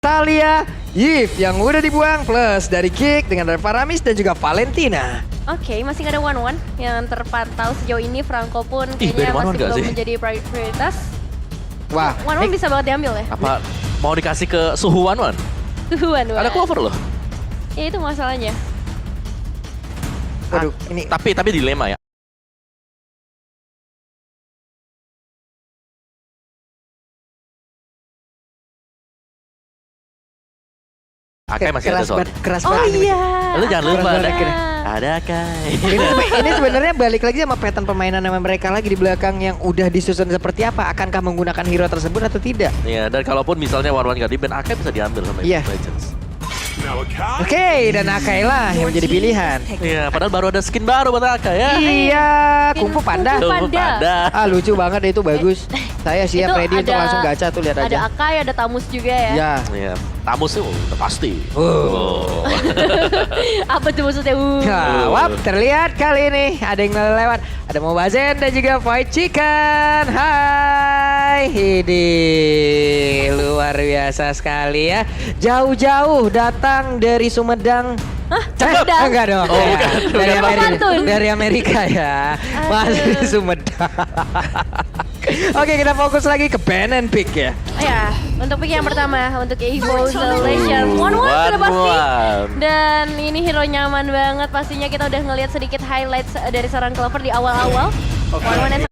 Talia, Yves yang udah dibuang, plus dari Kick dengan ada Paramis dan juga Valentina. Oke, masih nggak ada one-one yang terpantau sejauh ini. Franco pun Ih, kayaknya dari one-one masih nggak belum sih? menjadi prioritas. Wah, One-one bisa banget diambil ya. Apa mau dikasih ke suhu Wan? One-one. Ada cover loh. Ya itu masalahnya. waduh, ini Tapi dilema ya. Akai masih ada soalnya. keras Oh banget. ini. iya. Lu jangan lupa Kurang ada banget. Ada Akai. Ini sebenarnya balik lagi sama pattern permainan sama mereka lagi di belakang yang udah disusun seperti apa. Akankah menggunakan hero tersebut atau tidak? Iya, dan kalaupun misalnya Wan gak di ban, Akai bisa diambil sama Iya. Legends. Oke, dan Akai lah yang menjadi pilihan. Iya, padahal baru ada skin baru buat Akai ya. Iya, Kung Fu Panda. Kung Fu Panda. Ah, lucu banget itu, bagus. Saya siap Itu ready untuk ada- langsung gacha tuh, lihat Ada aja. Akai, ada Tamus juga ya. Ya. Iya, tamu sih udah pasti. Oh. Apa tuh maksudnya? Nah, wap, terlihat kali ini ada yang lewat. Ada Mobazen dan juga Fight Chicken. Hai, ini luar biasa sekali ya. Jauh-jauh datang dari Sumedang. Hah? Sumedang? Enggak dong. Oh, Ya, bukan. dari Bukan Amerika, pantun. dari Amerika ya. Masih Aduh. Sumedang. Oke, kita fokus lagi ke ban and pick ya. Ya, untuk pick yang pertama untuk Evo Isolation. One-one sudah pasti. Dan ini hero nyaman banget, pastinya kita udah ngelihat sedikit highlights dari seorang Clover di awal-awal. One-one yang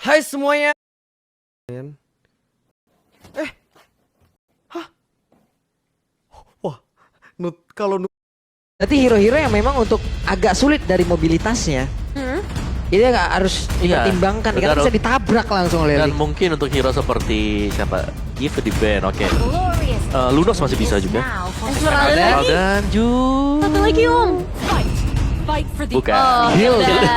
Hai semuanya. Wah, kalau Berarti hero-hero yang memang untuk agak sulit dari mobilitasnya. Ini nggak harus Iya, dipertimbangkan, karena benar. bisa ditabrak langsung oleh Dan Link. mungkin untuk hero seperti siapa? Yves di ban, oke. Lunox masih bisa juga. Esmeralda lagi. Dan Satu lagi bukan. Oh, Hilda. Hilda.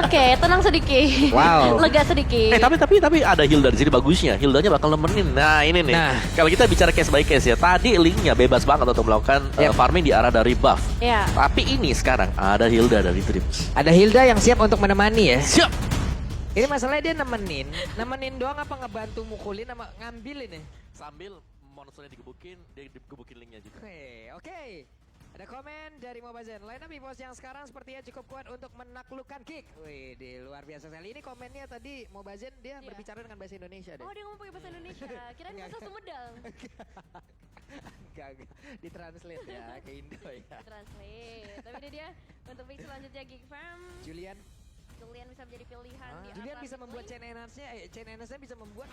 Oke, tenang sedikit. Wow. Lega sedikit. Tapi ada Hilda di sini bagusnya. Hildanya bakal nemenin. Nah, ini nih. Nah. Kalau kita bicara case by case ya. Tadi Linknya bebas banget untuk melakukan Yep. farming di arah dari buff. Ya. Tapi ini sekarang ada Hilda dari Dreams. Ada Hilda yang siap untuk menemani ya. Siap. Ini masalahnya dia nemenin doang apa ngebantu mukulin sama ngambilin ya? Sambil monsternya digebukin, dia digebukin Linknya juga. Oke. Ada komen dari Mobazen. Line up EVOS yang sekarang sepertinya cukup kuat untuk menaklukkan Kick. Wih, luar biasa sekali. Ini komennya tadi Mobazen dia Iya. berbicara dengan bahasa Indonesia deh. Oh, dia ngomong pakai bahasa Indonesia. Kirain bahasa Sumedang. Enggak. Ditranslate ya ke Indo ya. Translate. Tapi ini dia untuk pick selanjutnya Geek Fam. Julian, Julian bisa menjadi pilihan di Julian atas bisa membuat lane. chain enhancenya bisa membuat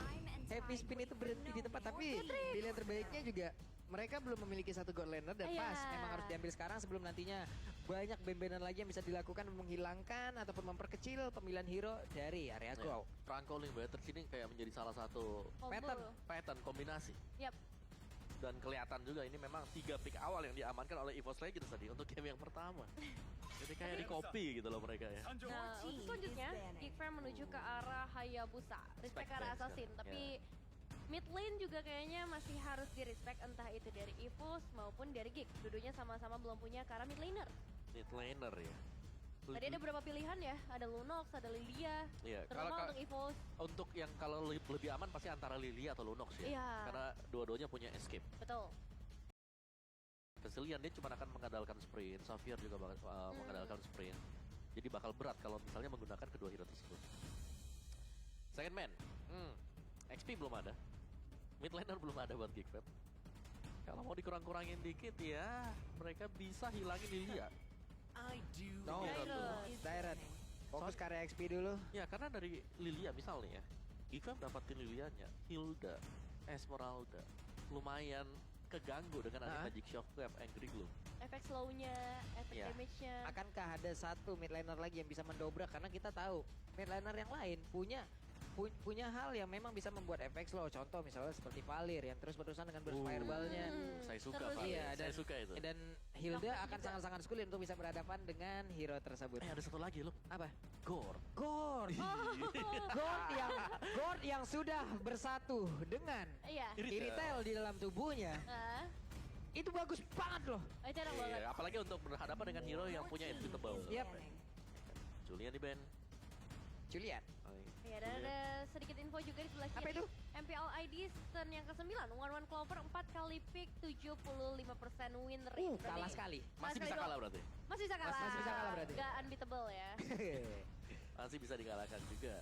heavy spin itu berhenti di tempat. Tapi pilihan terbaiknya juga mereka belum memiliki satu god laner dan Iya. pas memang harus diambil sekarang sebelum nantinya banyak band-bandan lagi yang bisa dilakukan menghilangkan ataupun memperkecil pemilihan hero dari area go. Franco Link Batters ini kayak menjadi salah satu Combo. pattern kombinasi. Yap. Dan kelihatan juga ini memang 3 pick awal yang diamankan oleh EVOS Legends tadi untuk game yang pertama. Jadi kayak di copy gitu loh mereka ya. Nah, untuk selanjutnya Geek Fam menuju ke arah Hayabusa. Respect ke arah Respect Assassin, kan, tapi mid lane juga kayaknya masih harus di respect entah itu dari EVOS maupun dari Geek. Dudunya sama-sama belum punya ke arah mid laner. Mid laner ya. Tadi ada beberapa pilihan ya, ada Lunox, ada Lilia, Iya, terutama untuk EVOS. untuk yang kalau lebih aman pasti antara Lilia atau Lunox ya. Iya. Karena dua-duanya punya escape. Betul. Keselian dia cuma akan mengandalkan sprint, Xavier juga bakal mengandalkan sprint. Jadi bakal berat kalau misalnya menggunakan kedua hero tersebut. Second man, XP belum ada. Mid laner belum ada buat Geekfam. Kalau mau dikurang-kurangin dikit ya, mereka bisa hilangin Lilia. No, direct. Fokus ke area XP dulu. Ya karena dari Lilia misalnya ya, Geekfam dapatin Lilianya, Hilda, Esmeralda, lumayan keganggu dengan ada Magic Shockwave, Angry Gloom. Efek slow-nya, efek Iya. damage-nya. Akankah ada satu mid laner lagi yang bisa mendobrak, karena kita tahu mid laner yang lain punya hal yang memang bisa membuat efek slow. Contoh misalnya seperti Valir yang terus-terusan dengan burst fireball-nya Saya suka, terus. Pak. Iya, Saya suka itu. Dan Hilda Nafas akan juga. sangat-sangat sulit untuk bisa berhadapan dengan hero tersebut. Ada satu lagi loh. Apa? Gore. Gord. Gord yang sudah bersatu dengan Iya. Iritel di dalam tubuhnya. Ah, Itu bagus banget loh. itu enak banget. Iya, apalagi untuk berhadapan dengan hero yang punya inevitable. Yap. Julian di band. Julian. Iya, dan ada sedikit info juga di sebelah kiri. Apa itu? MPL ID season yang ke-9, One Clover 4 kali pick 75% win rate. Berarti Kalah sekali. Masih bisa doang. kalah berarti. Masih bisa kalah. Masih bisa kalah berarti. Gak unbeatable ya. Masih bisa dikalahkan juga.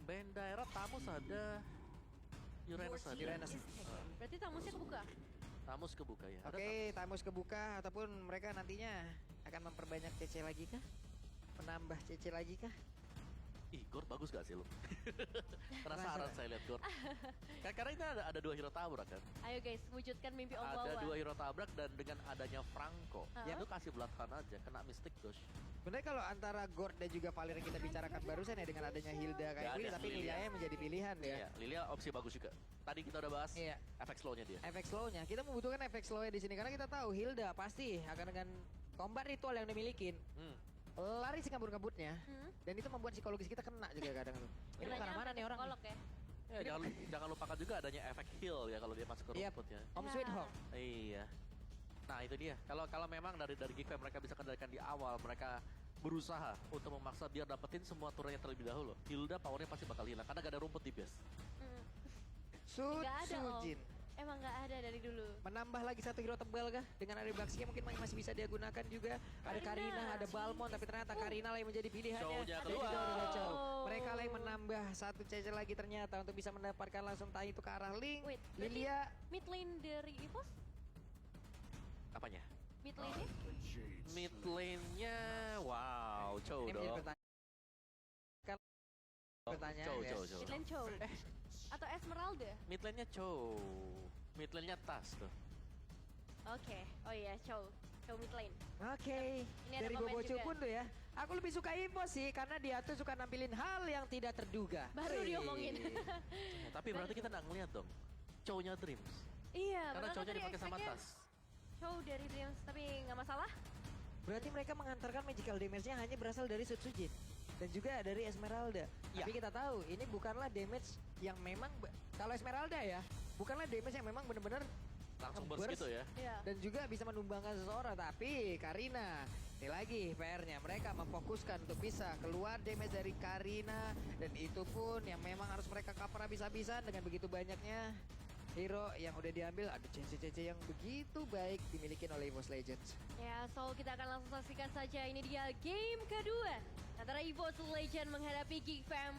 Band daerah Tamus ada. Uranus ada. Uranus. Berarti tamusnya kebuka. Tamus kebuka ya. Ada Oke, Tamus kebuka ataupun mereka nantinya akan memperbanyak CC lagi kah? Menambah CC lagi kah? Ih, Gord bagus gak sih lu? Penasaran saya lihat Gord. Karena ini ada dua hero tabrak kan. Ayo guys, wujudkan mimpi Om Ada Wawan. dua hero tabrak dan dengan adanya Franco. Hah? Itu kasih belakang aja, kena Mystic Dodge. Sebenarnya kalau antara Gord dan juga Valir yang kita bicarakan barusan ya dengan adanya Hilda kayak Nggak gini, ada, tapi Lilia. Lilia menjadi pilihan ya. Iya, Lilia opsi bagus juga. Tadi kita udah bahas Iya. efek slow-nya dia. Efek slow-nya, kita membutuhkan efek slow-nya di sini karena kita tahu Hilda pasti akan dengan combat ritual yang dimilikin lari singkabut-kabutnya dan itu membuat psikologis kita kena juga kadang tuh. Ini Kenanya karena mana sampai nih orang? kolok ya. Ya, jangan lupakan juga adanya efek heal ya kalau dia masuk ke Yap. rumputnya. Om Sweet Home. Iya. Nah itu dia. Kalau memang dari Geek Fam mereka bisa kendalikan di awal, mereka berusaha untuk memaksa biar dapetin semua turunnya terlebih dahulu. Hilda powernya pasti bakal hilang karena gak ada rumput di base. Nggak ada, Om. Sujin. Emang nggak ada dari dulu. Menambah lagi satu hero tebal kah? Dengan ada Baxia mungkin masih bisa dia gunakan juga. Ada Karina, ada Balmond, tapi ternyata Karina lah yang menjadi pilihannya. Chow-nya Dan keluar. juga udah Chow. Oh. Mereka lah yang menambah satu CC lagi ternyata untuk bisa mendapatkan langsung tai itu ke arah Link. Wait, berarti Lilia. mid lane dari EVOS? Apanya? Mid lane-nya? Mid lane-nya, wow, Chow Ini menjadi dong. pertanyaan Chow, ya. Chow, Chow. Mid lane Chow? Atau Esmeralda? Mid lane-nya Chow. Mid lane-nya Tas tuh. Oke, oh iya Chow. Chow mid lane. Oke, Ini ada dari komen Bobo juga. pun tuh ya. Aku lebih suka Ivo sih karena dia tuh suka nampilin hal yang tidak terduga. Baru Wih. diomongin. Tapi berarti kita nggak ngeliat dong. Chow-nya Dreams. Iya, Karena padahal Chow-nya tadi dipakai sama expect-nya Tas. Chow dari Dreams, tapi nggak masalah. Berarti mereka mengantarkan magical damage-nya hanya berasal dari Sutsujin. Dan juga dari Esmeralda. Ya. Tapi kita tahu ini bukanlah damage yang memang, kalau Esmeralda ya, bukanlah damage yang memang benar-benar Langsung nge-burst burst gitu ya. Iya. dan juga bisa menumbangkan seseorang. Tapi Karina, ini lagi PR-nya. Mereka memfokuskan untuk bisa keluar damage dari Karina. Dan itu pun yang memang harus mereka cover habis-habisan dengan begitu banyaknya hero yang udah diambil. Ada CC-CC yang begitu baik dimiliki oleh EVOS Legends. Ya, so kita akan langsung saksikan saja. Ini dia game kedua antara EVOS Legend menghadapi Geek Fam.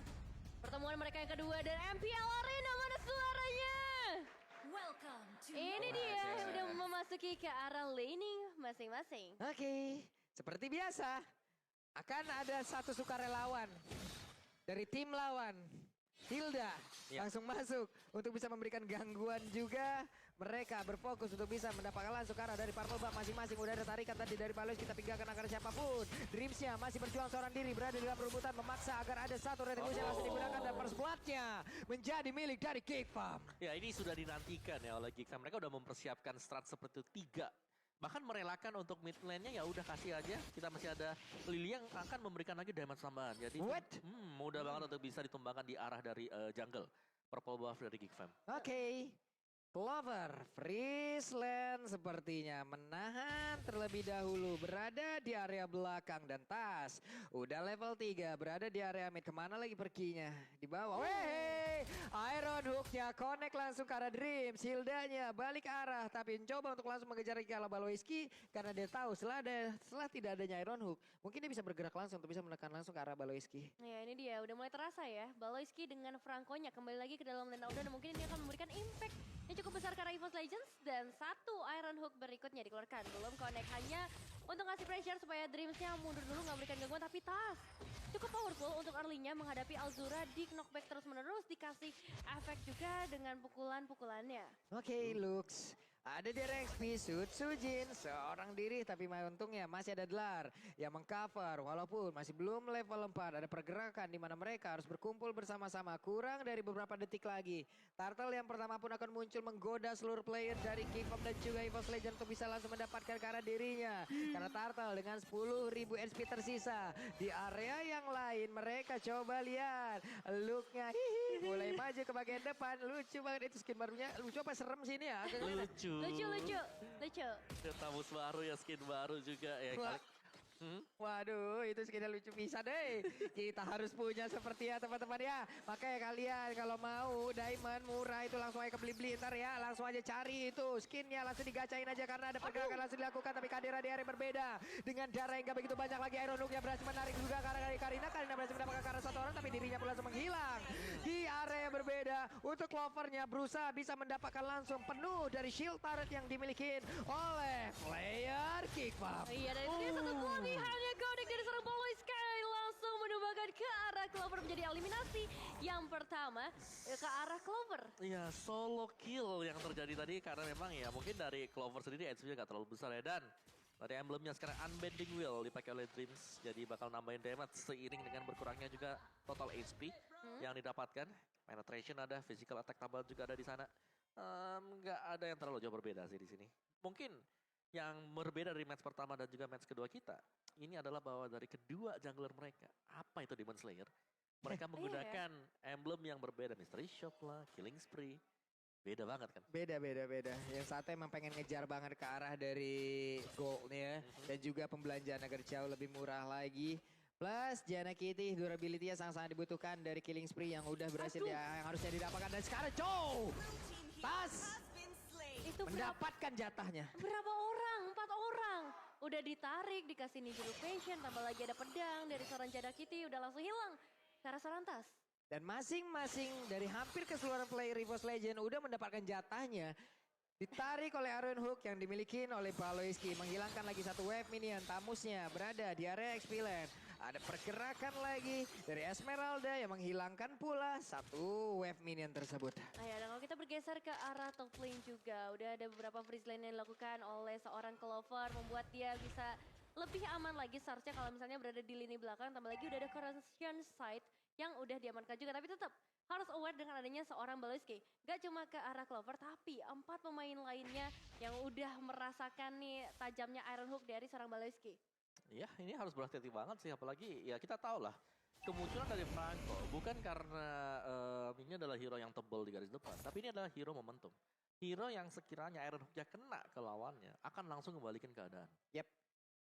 Pertemuan mereka yang kedua dan MPL Arena, mana suaranya? Ini dia udah memasuki ke arah laning masing-masing. Oke, seperti biasa akan ada satu sukarelawan dari tim lawan. Hilda Ya. langsung masuk untuk bisa memberikan gangguan juga. Mereka berfokus untuk bisa mendapatkan langsung ke arah dari Purple Buff masing-masing. Udah ada tarikan tadi dari Palos, kita pinggahkan agar siapapun. Dreamsnya masih berjuang seorang diri, berada di dalam rebutan, memaksa agar ada satu retribution langsung digunakan. Dan first blood-nya menjadi milik dari Geek Fam. Ya ini sudah dinantikan ya oleh Geek Fam. Mereka udah mempersiapkan strat seperti itu 3. Bahkan merelakan untuk mid lane-nya ya udah kasih aja. Kita masih ada Lily yang akan memberikan lagi damage tambahan. Jadi What? mudah banget untuk bisa ditumbangkan di arah dari jungle. Purple buff dari Geek Fam. Oke. Clover, Friesland sepertinya menahan terlebih dahulu, berada di area belakang. Dan Tas udah level 3, berada di area mid. Kemana lagi perginya? Di bawah. Weh, Iron Hook-nya connect langsung ke arah Dreams. Hildanya balik arah, tapi mencoba untuk langsung mengejar Kala Baloiski. Karena dia tahu setelah tidak adanya Iron Hook, mungkin dia bisa bergerak langsung untuk bisa menekan langsung ke arah Baloiski. Ya ini dia, udah mulai terasa ya. Baloiski dengan Franco-nya kembali lagi ke dalam lane Aura dan mungkin ini akan memberikan impact yang cukup besar karena EVOS Legends. Dan satu Iron Hook berikutnya dikeluarkan. Belum connect, hanya untuk ngasih pressure supaya Dreams-nya mundur dulu, nggak berikan gangguan. Tapi Tas cukup powerful untuk early-nya menghadapi Alzura di knockback terus menerus. Dikasih efek juga dengan pukulan-pukulannya. Oke, Lux. Ada di XP Sujin, seorang diri tapi untungnya masih ada Dlar yang mengcover walaupun masih belum level 4. Ada pergerakan di mana mereka harus berkumpul bersama-sama kurang dari beberapa detik lagi. Turtle yang pertama pun akan muncul menggoda seluruh player dari Kingdom dan juga EVOS Legend untuk bisa langsung mendapatkan ke arah dirinya. Karena Turtle dengan 10.000 HP tersisa di area yang lain mereka coba lihat looknya mulai maju ke bagian depan. Lucu banget itu skin barunya, lucu apa serem sih ini ya? Lucu. Lucu. Tamus baru ya, skin baru juga ya. Wah. Waduh, itu skinnya lucu bisa deh. Kita harus punya seperti ya teman-teman ya. Makanya kalian kalau mau diamond murah itu langsung aja ke Blibli ntar ya. Langsung aja cari itu skinnya, langsung digacain aja karena ada pergerakan langsung dilakukan. Tapi Kadira di area berbeda. Dengan darah yang gak begitu banyak lagi. Iron Hook yang berhasil menarik juga karena dari Karina. Karina berhasil mendapatkan karena satu orang tapi dirinya pun langsung menghilang. Di area yang berbeda. Untuk Clovernya berusaha bisa mendapatkan langsung penuh dari shield turret yang dimiliki oleh player Kickball. Iya, dan itu dia satu kelebihannya Godek dari seorang Polo Sky langsung menumbangkan ke arah Clover menjadi eliminasi yang pertama ke arah Clover. Iya, solo kill yang terjadi tadi karena memang ya mungkin dari Clover sendiri HP-nya gak terlalu besar ya. Dan dari emblemnya sekarang Unbending Will dipakai oleh Dreams. Jadi bakal nambahin damage seiring dengan berkurangnya juga total HP yang didapatkan. Penetration ada, physical attack tabel juga ada di sana. Nggak ada yang terlalu jauh berbeda sih di sini. Mungkin yang berbeda dari match pertama dan juga match kedua kita, ini adalah bahwa dari kedua jungler mereka, apa itu Demon Slayer, mereka menggunakan emblem yang berbeda, Mystery Shop lah, Killing Spree, beda banget kan? Beda. Yang satu emang pengen ngejar banget ke arah dari goldnya dan juga pembelanjaan agar jauh lebih murah lagi. Plus Janna Kitty durability-nya sangat-sangat dibutuhkan dari Killing Spree yang udah berhasil yang harusnya didapatkan dan sekarang Joe Tas Itu mendapatkan jatahnya. berapa orang? 4 orang. Udah ditarik, dikasih Nijuru Passion, tambah lagi ada pedang dari seorang Janna Kitty, udah langsung hilang. Cara seorang Tas. Dan masing-masing dari hampir keseluruhan player EVOS Legend udah mendapatkan jatahnya. Ditarik oleh Iron Hook yang dimiliki oleh Paloiski. Menghilangkan lagi satu wave minion. Tamusnya berada di area XP Land. Ada pergerakan lagi dari Esmeralda yang menghilangkan pula satu wave minion tersebut. Nah ya, dan kalau kita bergeser ke arah top lane juga. Udah ada beberapa freeze lane yang dilakukan oleh seorang Clover. Membuat dia bisa lebih aman lagi seharusnya kalau misalnya berada di lini belakang. Tambah lagi udah ada Corruption Site yang udah diamankan juga. Tapi tetap harus aware dengan adanya seorang Baloiski. Gak cuma ke arah Clover, tapi 4 pemain lainnya yang udah merasakan nih tajamnya Iron Hook dari seorang Baloiski. Iya, ini harus berhati-hati banget sih, apalagi ya kita tahu lah. Kemunculan dari Franco bukan karena ini adalah hero yang tebal di garis depan, tapi ini adalah hero momentum. Hero yang sekiranya Iron Hook-nya kena ke lawannya, akan langsung kembalikan keadaan. Yep.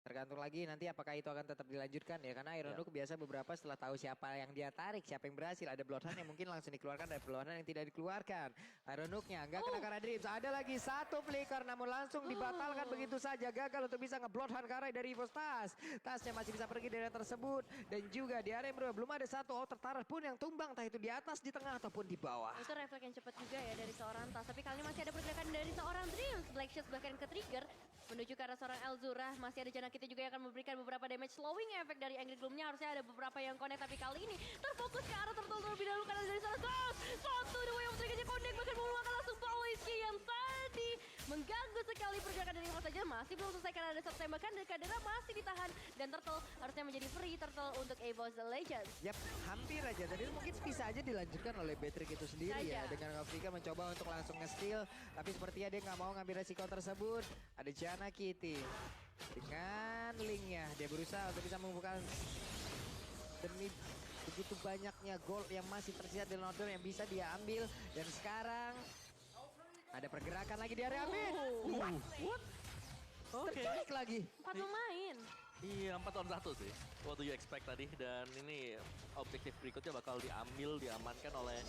Tergantung lagi nanti apakah itu akan tetap dilanjutkan ya. Karena Iron Hook biasa beberapa setelah tahu siapa yang dia tarik, siapa yang berhasil. Ada Bloodhound yang mungkin langsung dikeluarkan, ada Bloodhound yang tidak dikeluarkan. Iron Hook-nya nggak kena karena Dreams. Ada lagi satu flicker namun langsung dibatalkan begitu saja. Gagal untuk bisa nge-Bloodhound ke arah dari EVOS Tas. Tasnya masih bisa pergi dari area tersebut. Dan juga di area yang berbeda belum ada satu outer turret pun yang tumbang. Entah itu di atas, di tengah ataupun di bawah. Itu refleks yang cepat juga ya dari seorang Tas. Tapi kali ini masih ada pergerakan dari seorang Dreams. Black Shots bahkan ke trigger. Menuju ke arah seorang Elzura. Masih ada Janna Kitty juga yang akan memberikan beberapa damage slowing efek dari Angry Gloom-nya. Harusnya ada beberapa yang connect. Tapi kali ini terfokus ke arah Turtle terlebih dahulu. Karena dari seorang Tas. Satu dua yang triggernya connect. Bahkan mengeluarkan langsung Paloiski yang tadi mengganggu sekali pergerakan dari EVOS saja. Masih belum selesai karena ada satu tembakan. Dan Kadira masih ditahan. Dan Turtle harusnya menjadi free Turtle untuk EVOS Legends. Yap, hampir aja. Tadi mungkin bisa aja dilanjutkan oleh Beatrix itu sendiri ya. Dengan Afrika mencoba untuk langsung nge-steal. Tapi sepertinya dia nggak mau ngambil resiko tersebut. Ada Janna Kitty. Dengan linknya, dia berusaha untuk bisa membuka demi begitu banyaknya gold yang masih tersisa di Northern yang bisa dia ambil. Dan sekarang ada pergerakan lagi di area mid. What? Terculik lagi. 4 pemain. Iya, 4 on 1 sih. What do you expect tadi? Dan ini objektif berikutnya bakal diambil, diamankan oleh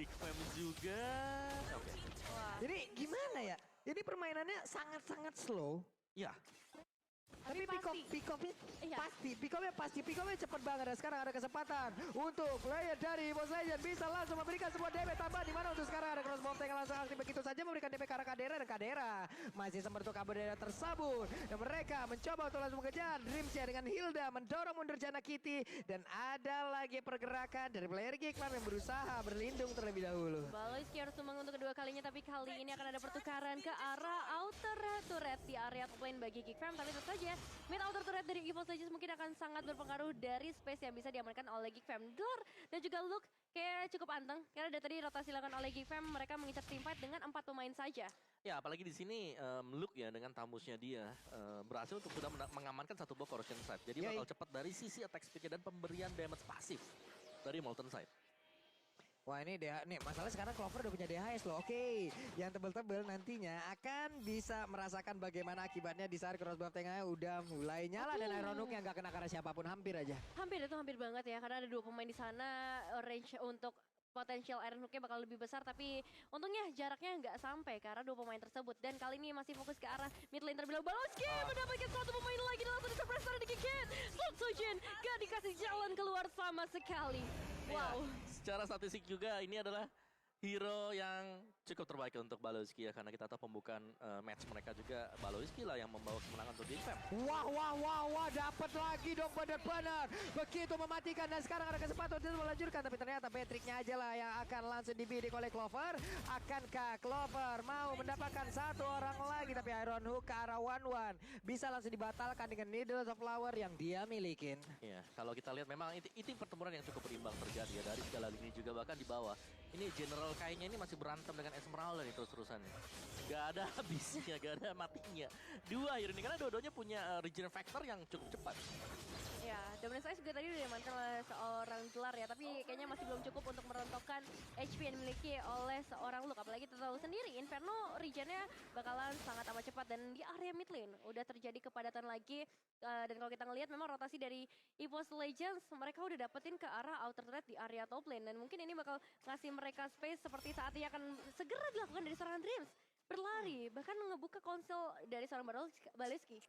Geek Fam juga. Oke. Wah. Jadi gimana ya? Ini permainannya sangat-sangat slow. Ya, Tapi Iya. Pickupnya cepet banget. Dan sekarang ada kesempatan untuk player dari Boss Legend bisa langsung memberikan sebuah damage tambahan. Dimana untuk sekarang ada crossbow tank yang langsung aktif begitu saja memberikan damage ke arah Kadera. Dan Kadera masih sempat untuk Kadera tersabut. Dan mereka mencoba untuk langsung mengejar Dreamsnya dengan Hilda mendorong mundur Jana Kitty. Dan ada lagi pergerakan dari player Geekman yang berusaha berlindung terlebih dahulu. Baloiski harus tumbang untuk kedua kalinya, tapi kali ini akan ada pertukaran ke arah outer turret di area top lane bagi Geek Fam. Tapi tentu saja mid outer turret dari EVOS Legends mungkin akan sangat berpengaruh dari space yang bisa diamankan oleh Geek Fam. Dor dan juga Luke kayak cukup anteng karena dari tadi rotasi dilakukan oleh Geek Fam, mereka mengincar teamfight dengan 4 pemain saja. Ya, apalagi di sini Luke ya dengan tamusnya dia berhasil untuk sudah mengamankan satu blok corrosion side. Jadi bakal cepat dari sisi attack speed dan pemberian damage pasif dari Molten Side. Wah ini nih masalah sekarang Clover udah punya DHS loh. Oke, yang tebel-tebel nantinya akan bisa merasakan bagaimana akibatnya di saat crossbow tengahnya udah mulai nyala dan Iron Hook yang gak kena karena siapapun hampir aja. Hampir banget ya karena ada 2 pemain di sana, range untuk potensial Iron Hook-nya bakal lebih besar, tapi untungnya jaraknya nggak sampai karena 2 pemain tersebut. Dan kali ini masih fokus ke arah mid lane terlebih dahulu. Baloiski mendapatkan 1 pemain lagi dan langsung disurprise dari Kikin. Sojin gak dikasih jalan keluar sama sekali. Wow. Ya, secara statistik juga ini adalah hero yang cukup terbaik untuk Baloiski ya, karena kita tahu pembukaan match mereka juga Baloiski lah yang membawa kemenangan untuk Geek Fam. Wah, dapat lagi dong benar-benar. Begitu mematikan dan sekarang ada kesempatan untuk melanjutkan, tapi ternyata Patricknya aja lah yang akan langsung dibidik oleh Clover. Akankah Clover mau mendapatkan 1 orang lagi, tapi Iron Hook ke arah 1-1 bisa langsung dibatalkan dengan Needles of Flower yang dia milikin. Iya, kalau kita lihat memang itu pertempuran yang cukup berimbang terjadi ya dari segala lini juga, bahkan di bawah. Ini General kayaknya ini masih berantem dengan Esmeralda nih terus-terusannya. Gak ada habisnya, gak ada matinya. 2 hero ini karena dua-duanya punya regen factor yang cukup cepat. Ya, Dominance Ice juga tadi udah diamankan oleh seorang gelar ya, tapi kayaknya masih belum cukup untuk merontokkan HP yang dimiliki oleh seorang Luke. Apalagi kita tahu sendiri, Inferno regennya bakalan sangat amat cepat dan di area mid lane udah terjadi kepadatan lagi. Dan kalau kita ngelihat memang rotasi dari EVOS Legends, mereka udah dapetin ke arah outer turret di area top lane. Dan mungkin ini bakal ngasih mereka space seperti saat ini akan segera dilakukan dari seorang Dreams. Berlari, bahkan ngebuka konsol dari seorang Baloiski.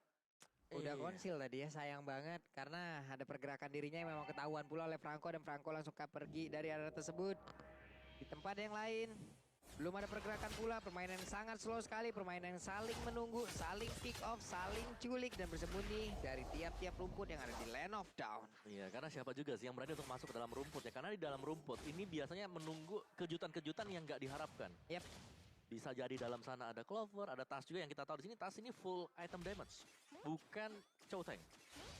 Udah konsil tadi ya, sayang banget karena ada pergerakan dirinya yang memang ketahuan pula oleh Franco dan Franco langsung pergi dari area tersebut. Di tempat yang lain belum ada pergerakan pula, permainan yang sangat slow sekali, permainan yang saling menunggu, saling pick off, saling culik dan bersembunyi dari tiap-tiap rumput yang ada di Land of Dawn. Iya, karena siapa juga sih yang berani untuk masuk ke dalam rumput ya, karena di dalam rumput ini biasanya menunggu kejutan-kejutan yang nggak diharapkan. Yap. Bisa jadi dalam sana ada Clover, ada Tas juga yang kita tahu di sini. Tas ini full item damage, bukan Chow Tank.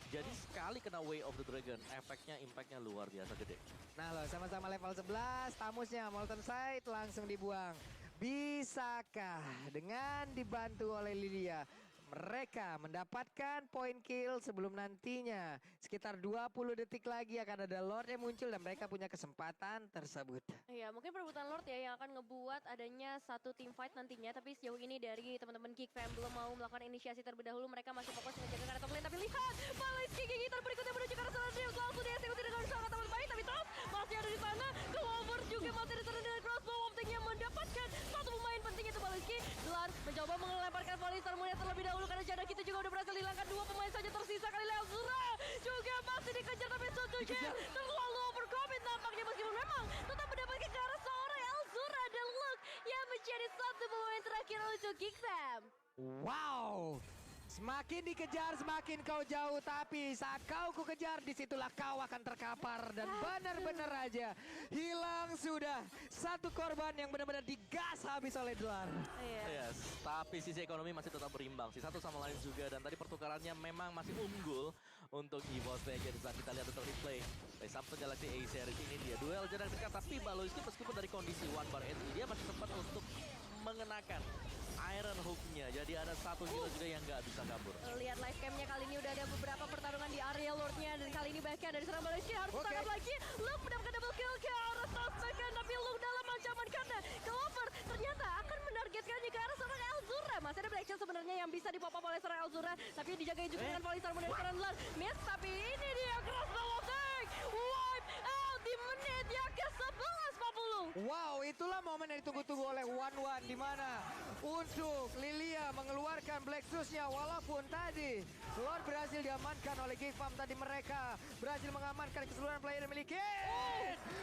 Jadi sekali kena Way of the Dragon, efeknya, impactnya luar biasa gede. Nah loh, sama-sama level 11, tamusnya Molten Side langsung dibuang. Bisakah dengan dibantu oleh Lydia mereka mendapatkan point kill sebelum nantinya sekitar 20 detik lagi akan ada Lord yang muncul dan mereka punya kesempatan tersebut. Iya, mungkin perebutan Lord ya yang akan ngebuat adanya satu team fight nantinya. Tapi sejauh ini dari teman-teman Geek Fam belum mau melakukan inisiasi terlebih dahulu. Mereka masih fokus menjaga karena top lane. Tapi lihat, Baloiski gigitan berikutnya menuju ke arah sana. Dreams langsung dieksekusi dengan sangat amat baik. Tapi Top masih ada di sana. Clover juga masih ada di sana dengan crossbow opting yang mendapatkan 1 pemain penting itu Baloiski. Gelar mencoba melemparkan volley Sarmulia terlebih dahulu karena Jana kita juga udah berhasil hilangkan 2 pemain saja tersisa kali Elzura juga masih dikejar tapi Sojin terlalu overcommit nampaknya meskipun memang tetap mendapatkan ke arah seorang Elzura dan Luke yang menjadi 1 pemain terakhir untuk Geek Fam. Wow, semakin dikejar semakin kau jauh, tapi saat kau kukejar disitulah kau akan terkapar dan benar-benar aja hilang sudah 1 korban yang benar-benar digas habis oleh Dlar. Iya. Yes, tapi sisi ekonomi masih tetap berimbang sih satu sama lain juga, dan tadi pertukarannya memang masih unggul untuk EVOS Legends. Saat kita lihat untuk replay dari Samsung Galaxy A series ini dia duel jarak dekat, tapi Baloiski meskipun dari kondisi 1 bar SE dia masih sempat untuk mengenakan Iron Hook-nya. Jadi ada 1 hero juga yang nggak bisa kabur. Lihat live cam-nya kali ini udah ada beberapa pertarungan di area Lord-nya. Dan kali ini bahkan dari seorang Baloiski harus tangkap lagi. Luke mendapatkan double kill ke arah Tasbekan. Tapi Luke dalam ancaman karena Clover ternyata akan menargetkannya ke arah seorang Elzura. Masih ada Black Shell sebenarnya yang bisa dipop-up oleh seorang Elzura. Tapi dijagain juga dengan volley Sarmulia dari seorang Dlar. Miss, tapi ini dia crossbow attack. Wipe out di menit yang ke-11.40. Wow, itulah momen yang ditunggu-tunggu oleh 1-1 di mana untuk Lilia juga mengeluarkan Black Zeus-nya walaupun tadi Lord berhasil diamankan oleh Geekfam. Tadi mereka berhasil mengamankan keseluruhan player yang dimiliki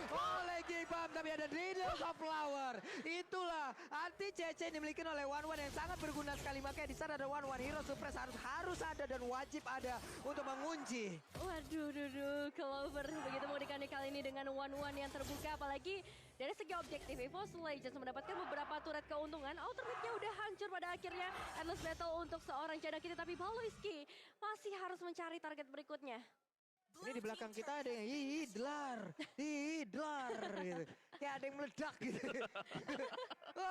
oleh Geekfam, tapi ada Riddle of Flower. Itulah anti CC yang dimiliki oleh One yang sangat berguna sekali. Makanya di sana ada One Hero Suppress harus ada dan wajib ada untuk mengunci. Waduh, Clover begitu mengerikan kali ini dengan One yang terbuka. Apalagi dari segi objektif, EVOS Legends mendapatkan beberapa turret keuntungan. Alternate-nya udah hancur pada akhirnya. Endless battle untuk seorang Janakity, tapi Baloiski masih harus mencari target berikutnya. Ini di belakang kita ada yang hidlar gitu. Kayak ada yang meledak gitu.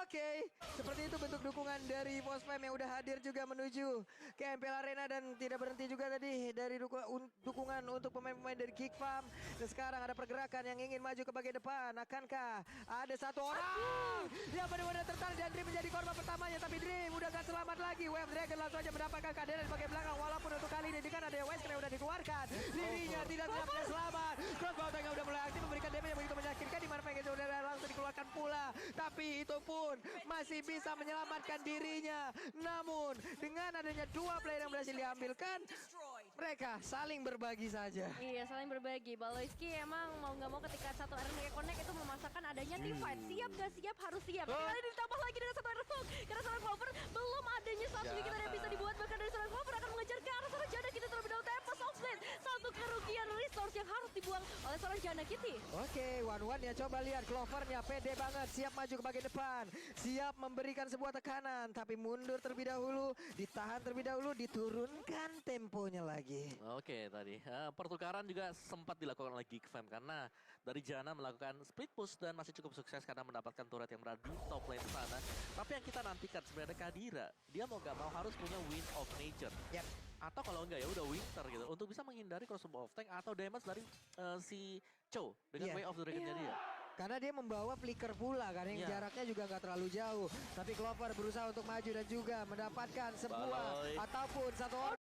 Oke, seperti itu bentuk dukungan dari EVOS Fam yang udah hadir juga menuju ke MPL Arena dan tidak berhenti juga tadi dari dukungan untuk pemain-pemain dari Geekfam. Dan sekarang ada pergerakan yang ingin maju ke bagian depan. Akankah ada satu orang yang benar-benar tertarik dan Dream menjadi korban pertamanya, tapi Dream udah gak selamat lagi. Wave Dragon langsung aja mendapatkan keadaan di bagian belakang, walaupun untuk kali ini dengan ada West yang udah dikeluarkan. Dirinya tidak selamat. Crossbow yang udah mulai aktif memberikan damage yang begitu menyakitkan, di mana Vegas udah langsung dikeluarkan pula. Tapi itu pun masih bisa menyelamatkan dirinya. Namun dengan adanya dua player yang berhasil diambilkan, mereka saling berbagi saja. Iya, saling berbagi. Baloiski emang mau nggak mau ketika satu RNG Connect itu memasakkan adanya team fight. Siap gak siap harus siap. Tapi kali ini ditambah lagi dengan satu Iron Hook. Karena seorang Clover belum adanya satu sedikit yang bisa dibuat. Bahkan dari seorang Clover akan mengejar ke arah seorang Janakity terlebih dahulu. Tempest of Blade. Satu kerugian resource yang harus dibuang oleh seorang Janakity. Oke, One ya coba lihat Clovernya pede banget, siap maju ke bagian depan, siap memberikan sebuah tekanan, tapi mundur terlebih dahulu, ditahan terlebih dahulu, diturunkan temponya lagi. Oke, tadi pertukaran juga sempat dilakukan oleh Geekfam karena dari Jana melakukan split push dan masih cukup sukses karena mendapatkan turret yang berada di top lane sana. Tapi yang kita nantikan sebenarnya Kadira, dia mau gak mau harus punya Wind of Nature. Yep. Atau kalau enggak ya udah Winter gitu untuk bisa menghindari crossover of tank atau damage dari si Cho dengan Way of the Dragon dia. Karena dia membawa flicker pula kan yang jaraknya juga nggak terlalu jauh. Tapi Clover berusaha untuk maju dan juga mendapatkan sebuah ataupun satu orang.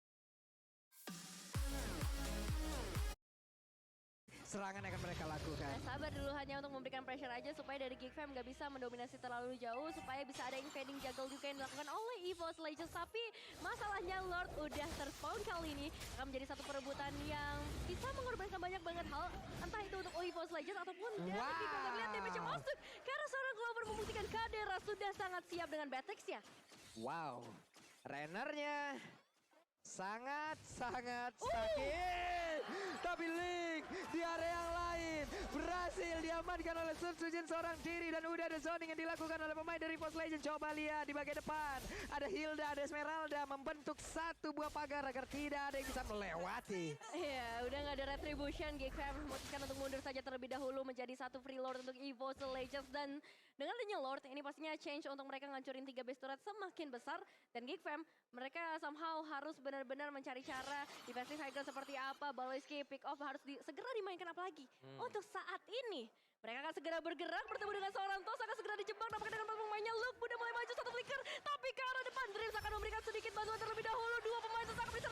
Serangan yang akan mereka lakukan. Nah, sabar dulu hanya untuk memberikan pressure aja supaya dari Geekfam nggak bisa mendominasi terlalu jauh, supaya bisa ada invading juggle juga yang dilakukan oleh EVOS Legends. Tapi masalahnya Lord udah terspawn kali ini akan menjadi satu perebutan yang bisa mengorbankan banyak banget hal, entah itu untuk EVOS Legends ataupun dari Geekfam. Tapi lihat damage yang masuk karena seorang Clover membuktikan Kadera sudah sangat siap dengan Batex ya. Wow, Rennernya sangat sakit. Tapi Link di area yang lain berhasil diamankan oleh Surjin seorang diri dan udah ada zoning yang dilakukan oleh pemain dari EVOS Legends. Coba lihat di bagian depan ada Hilda, ada Esmeralda membentuk satu buah pagar agar tidak ada yang bisa melewati. Iya, udah nggak ada retribution. Geekfam memutuskan untuk mundur saja terlebih dahulu menjadi satu free lord untuk EVOS Legends. Dan dengan adanya Lord ini pastinya change untuk mereka ngancurin 3 base turret semakin besar. Dan Geekfam mereka somehow harus benar-benar mencari cara defensive high ground seperti apa. Baloiski pick off harus segera dimainkan apalagi. Untuk saat ini mereka akan segera bergerak bertemu dengan seorang Tos, akan segera dijebak nampaknya dengan pemainnya. Luke udah mulai maju satu flicker, tapi ke arah depan Dreams akan memberikan sedikit bantuan terlebih dahulu. Dua pemain sesak bisa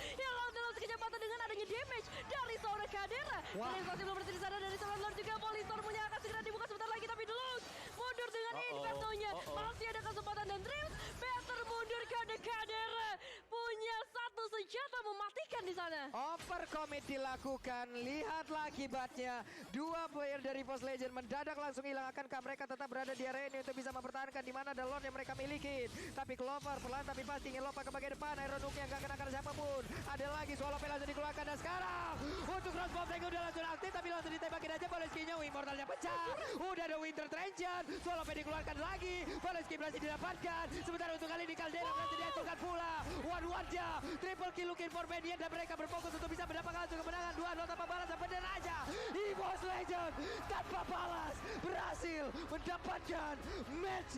yang lawan dalam sekejap mata dengan adanya damage dari seorang Kadera. Dreams masih belum berhenti di sana dari seorang Lord juga. Polystormnya akan segera dibuka sebentar lagi, tapi Luke mundur dengan Inferno-nya. Masih ada kesempatan dan Dreams better mundur karena Kadera punya satu senjata mematikan di sana. Overcommit dilakukan, lihatlah akibatnya. Dua player dari EVOS Legends mendadak langsung hilang. Akankah mereka tetap berada di area ini untuk bisa mempertahankan di mana ada Lord yang mereka miliki? Tapi Clover pelan tapi pasti ingin lompat ke bagian depan. Iron Hook yang gak kena siapapun. Ada lagi Swallow langsung dikeluarkan dan sekarang untuk crossbow tank udah langsung aktif, tapi langsung ditembakin aja. Baloiski-nya Immortalnya pecah. Udah ada Winter Trenchant. Swallow dikeluarkan lagi. Baloiski berhasil didapatkan. Sementara untuk kali ini Caldera berhasil dihancurkan pula. One-one-nya triple kill looking for Median dan mereka berfokus untuk bisa mendapatkan langsung kemenangan. 2-0 tanpa balas dan bener aja. EVOS Legends tanpa balas berhasil mendapatkan match